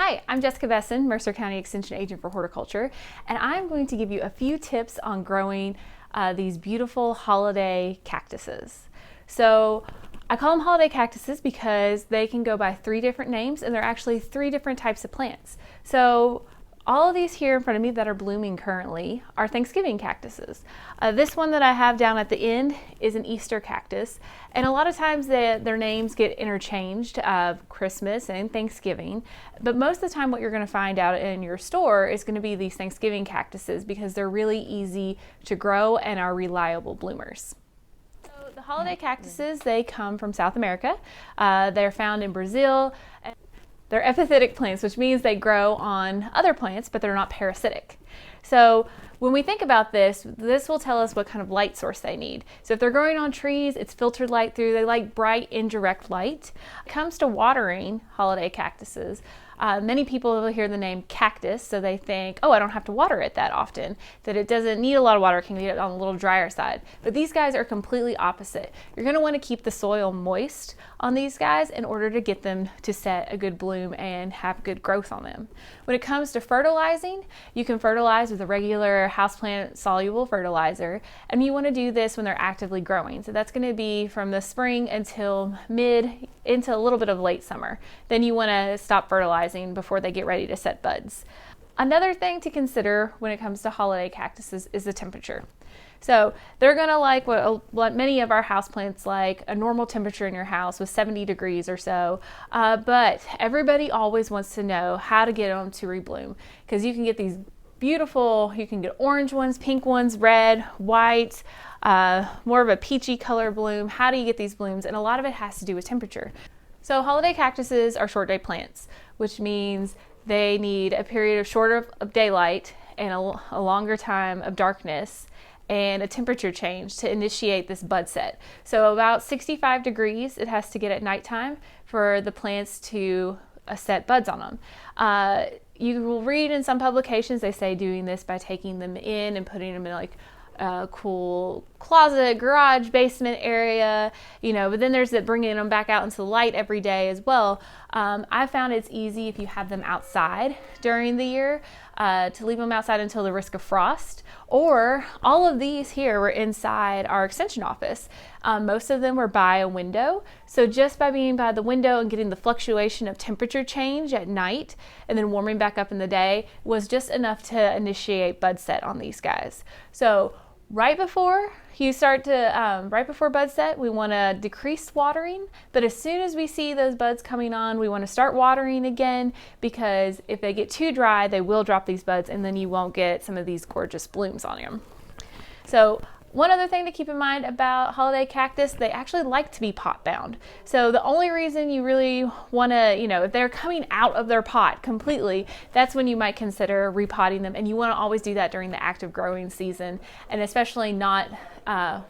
Hi, I'm Jessica Besson, Mercer County Extension Agent for Horticulture, and I'm going to give you a few tips on growing these beautiful holiday cactuses. So I call them holiday cactuses because they can go by three different names, and they're actually three different types of plants. So all of these here in front of me that are blooming currently are Thanksgiving cactuses. This one that I have down at the end is an Easter cactus, and a lot of times their names get interchanged of Christmas and Thanksgiving, but most of the time what you're going to find out in your store is going to be these Thanksgiving cactuses because they're really easy to grow and are reliable bloomers. The holiday cactuses, they come from South America. They're found in Brazil. They're epiphytic plants, which means they grow on other plants, but they're not parasitic. So when we think about this will tell us what kind of light source they need. So if they're growing on trees, it's filtered light through. They like bright, indirect light. When it comes to watering holiday cactuses, many people will hear the name cactus, so they think, oh, I don't have to water it that often, that it doesn't need a lot of water, it can get on the little drier side. But these guys are completely opposite. You're going to want to keep the soil moist on these guys in order to get them to set a good bloom and have good growth on them. When it comes to fertilizing, you can fertilize with a regular houseplant soluble fertilizer, and you want to do this when they're actively growing. So that's going to be from the spring until into a little bit of late summer. Then you want to stop fertilizing before they get ready to set buds. Another thing to consider when it comes to holiday cactuses is the temperature. So they're going to like what many of our houseplants like, a normal temperature in your house with 70 degrees or so. But everybody always wants to know how to get them to rebloom, because you can get these beautiful, you can get orange ones, pink ones, red, white, more of a peachy color bloom. How do you get these blooms? And a lot of it has to do with temperature. So holiday cactuses are short day plants, which means they need a period of shorter of daylight and a longer time of darkness and a temperature change to initiate this bud set. So about 65 degrees it has to get at nighttime for the plants to set buds on them. You will read in some publications they say doing this by taking them in and putting them in like a cool closet, garage, basement area, but then there's that bringing them back out into the light every day as well. I found it's easy if you have them outside during the year to leave them outside until the risk of frost, or all of these here were inside our extension office. Most of them were by a window, so just by being by the window and getting the fluctuation of temperature change at night and then warming back up in the day was just enough to initiate bud set on these guys. So right before bud set, we want to decrease watering, but as soon as we see those buds coming on, we want to start watering again, because if they get too dry, they will drop these buds and then you won't get some of these gorgeous blooms on them. So one other thing to keep in mind about holiday cactus, they actually like to be pot bound. So the only reason you really want to, if they're coming out of their pot completely, that's when you might consider repotting them. And you want to always do that during the active growing season, and especially not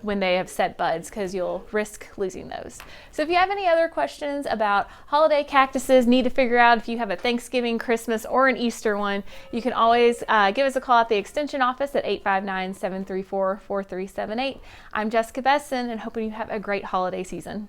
when they have set buds, because you'll risk losing those. So if you have any other questions about holiday cactuses, need to figure out if you have a Thanksgiving, Christmas, or an Easter one, you can always give us a call at the extension office at 859-734-4378. I'm Jessica Besson, and hoping you have a great holiday season.